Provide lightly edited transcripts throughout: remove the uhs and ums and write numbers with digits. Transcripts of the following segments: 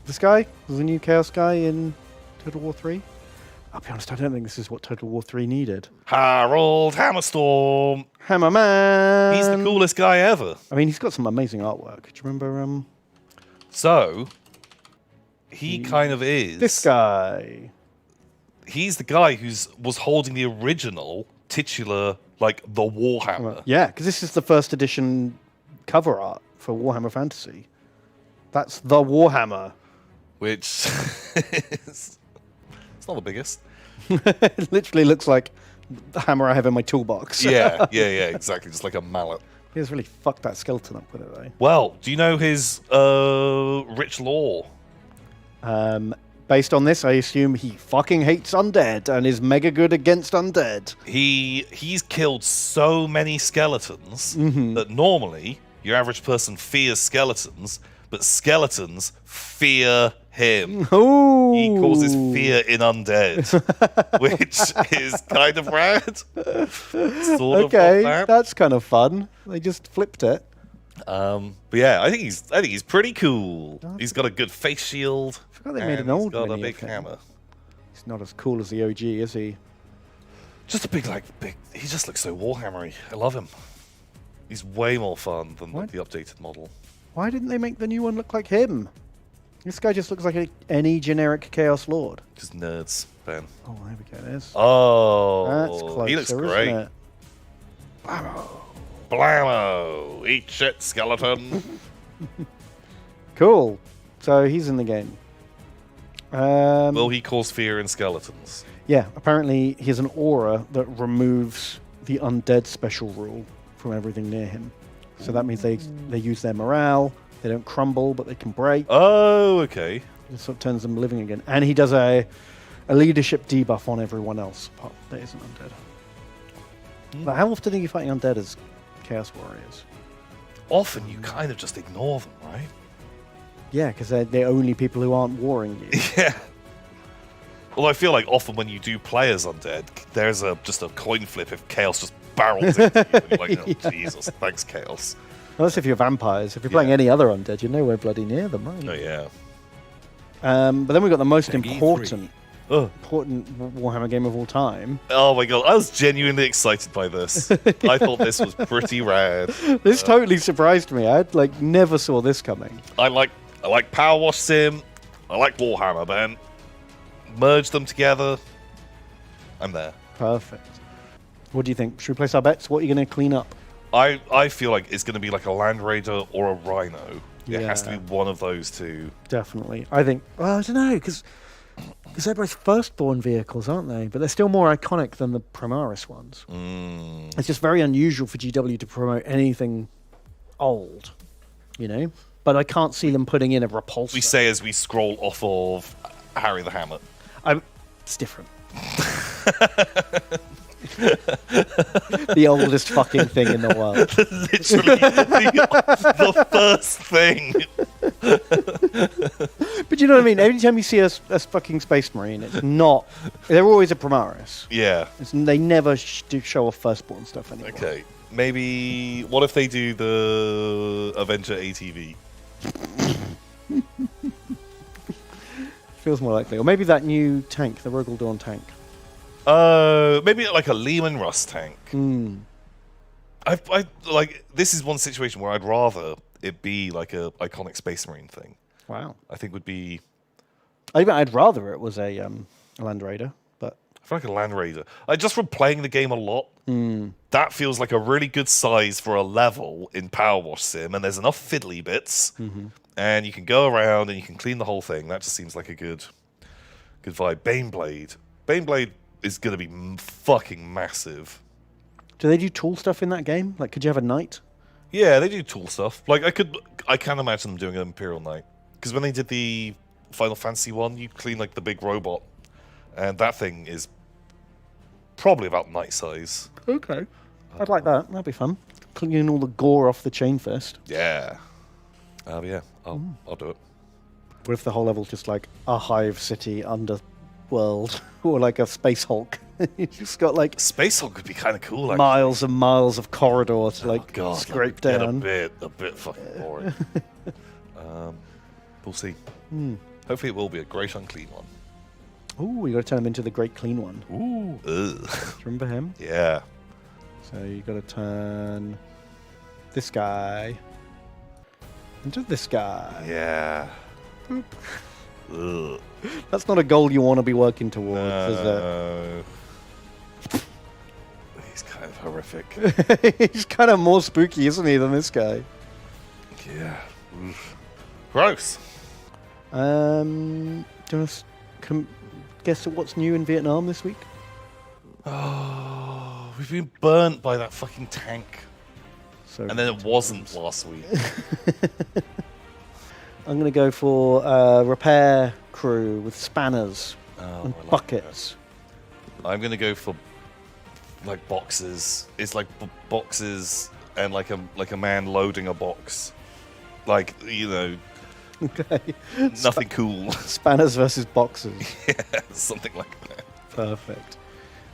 This guy was the new Chaos guy in Total War 3. I'll be honest, I don't think this is what Total War 3 needed. Harold Hammerstorm. Hammerman! He's the coolest guy ever. I mean, he's got some amazing artwork. Do you remember... So, he kind of is... This guy. He's the guy who was holding the original titular, like, the Warhammer. Yeah, because this is the first edition cover art for Warhammer Fantasy. That's the Warhammer. Which is... It's not the biggest. It literally looks like the hammer I have in my toolbox. yeah, exactly. Just like a mallet. He has really fucked that skeleton up with it, though. Well, do you know his rich lore? Based on this, I assume he fucking hates undead and is mega good against undead. He's killed so many skeletons that normally your average person fears skeletons, but skeletons fear him. Ooh. He causes fear in undead, which is kind of rad. Sort of Okay, that. that's kind of fun. They just flipped it. But yeah, I think he's pretty cool. He's got a good face shield. I forgot they made an old He's got a mini big of him. hammer. He's not as cool as the OG, is he? Just a big. He just looks so Warhammery. I love him. He's way more fun than like, the updated model. Why didn't they make the new one look like him? This guy just looks like any generic Chaos Lord. Just nerds, Ben. Oh, there we go. There's. Oh, That's closer, he looks isn't great. it? Blammo! Eat shit, skeleton. Cool. So he's in the game. Will he cause fear in skeletons? Yeah, apparently he has an aura that removes the undead special rule from everything near him. So that means they use their morale. They don't crumble, but they can break. Oh, okay. It sort of turns them living again. And he does a leadership debuff on everyone else that isn't undead. But how often are you fighting undead as Chaos Warriors? Often you kind of just ignore them, right? Yeah, because they're the only people who aren't warring you. Yeah. Well, I feel like often when you do play as undead, there's just a coin flip if Chaos just barrels into you. You're like, oh, Jesus, thanks, Chaos. Well, that's if you're vampires. If you're playing any other undead, you're nowhere bloody near them, aren't you? Oh, yeah. But then we've got the most important Oh. Warhammer game of all time. Oh my god, I was genuinely excited by this. I thought this was pretty rad. This totally surprised me. I never saw this coming. I like PowerWash Sim. I like Warhammer, man. Merge them together. I'm there. Perfect. What do you think? Should we place our bets? What are you going to clean up? I feel like it's going to be like a Land Raider or a Rhino. It has to be one of those two. Definitely. I think, well, I don't know, because they're both firstborn vehicles, aren't they? But they're still more iconic than the Primaris ones. It's just very unusual for GW to promote anything old, you know? But I can't see them putting in a repulsor. We say as we scroll off of Harry the Hammer. It's different. The oldest fucking thing in the world. Literally the first thing. But you know what I mean? Every time you see a fucking Space Marine, it's not... They're always a Primaris. Yeah. They never do show off firstborn stuff anymore. Okay. Maybe... What if they do the Avenger ATV? Feels more likely. Or maybe that new tank, the Rogel Dawn tank. Maybe like a Lehman Russ tank. I like this is one situation where I'd rather it be like a iconic Space Marine thing. Wow. I think would be. I'd rather it was a Land Raider, but I feel like a Land Raider. Just from playing the game a lot, that feels like a really good size for a level in PowerWash Sim, and there's enough fiddly bits, and you can go around and you can clean the whole thing. That just seems like a good vibe. Baneblade is going to be fucking massive. do they do tool stuff in that game? Like, could you have a knight? Yeah, they do tool stuff. Like I can imagine them doing an Imperial Knight because when they did the Final Fantasy one, you clean like the big robot, and that thing is probably about knight size. Okay, I'd like that. That'd be fun. Cleaning all the gore off the chain fist. Yeah. Yeah. I'll do it. What if the whole level's just like a hive city underworld, or like a Space Hulk? You just got like Space Hulk would be kind of cool. Actually. miles and miles of corridor to like scrape down. A bit fucking boring. We'll see. Hopefully it will be a great unclean one. Ooh, you got to turn him into the Great Clean One. Ooh. Do you remember him? Yeah. So you got to turn this guy into this guy. Yeah. Ugh. That's not a goal you want to be working towards, is No. He's kind of horrific. it? He's kind of more spooky, isn't he, than this guy? Yeah. Oof. Gross. Do you want to guess at what's new in Vietnam this week? Oh, we've been burnt by that fucking tank. So And then it wasn't last week. I'm going to go for repair crew with spanners and I like buckets. that. I'm gonna go for like boxes. It's like boxes and like a man loading a box. Like, you know, Okay. nothing cool. Spanners versus boxes. Yeah, something like that. Perfect.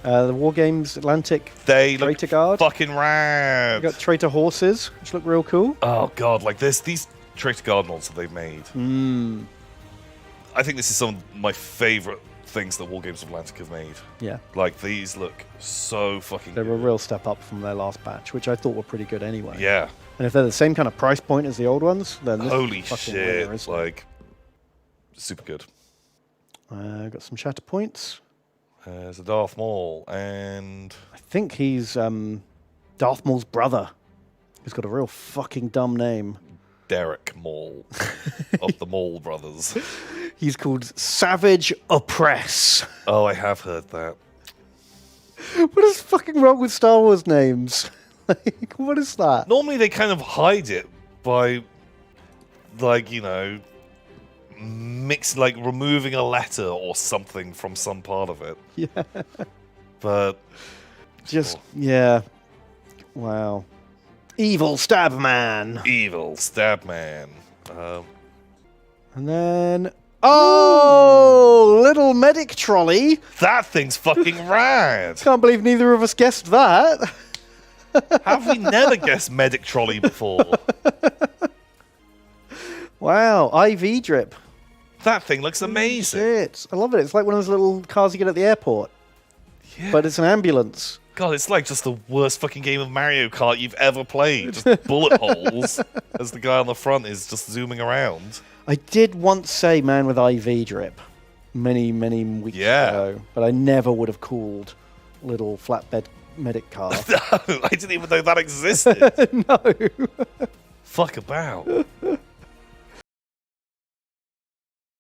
The Wargames Atlantic They look Traitor Guard. fucking We rad. got traitor horses, which look real cool. Oh god, like there's these Traitor Guard mods that they've made. I think this is some of my favourite things that Wargames Atlantic have made. Yeah, Like, these look so fucking they're good. a real step up from their last batch, which I thought were pretty good anyway. Yeah. And if they're the same kind of price point as the old ones, then this Holy is fucking shit. winner, isn't it? Like, super good. Got some shatter points. There's a Darth Maul, and I think he's Darth Maul's brother. He's got a real fucking dumb name. Derek Maul of the Maul brothers. He's called Savage Oppress. Oh, I have heard that. What is fucking wrong with Star Wars names? Like, what is that? Normally they kind of hide it by, like, you know, removing a letter or something from some part of it. Yeah. But Just, yeah. Wow. Evil Stab Man. evil stab man. And then... Oh! Little medic trolley. That thing's fucking rad. Can't believe neither of us guessed that. Have we never guessed medic trolley before? Wow. IV drip. That thing looks amazing. Shit. I love it. It's like one of those little cars you get at the airport. Yeah. But it's an ambulance. God, it's like just the worst fucking game of Mario Kart you've ever played. Just bullet holes as the guy on the front is just zooming around. I did once say man with IV drip many, many weeks ago, but I never would have called little flatbed medic car. No, I didn't even know that existed. No. Fuck about.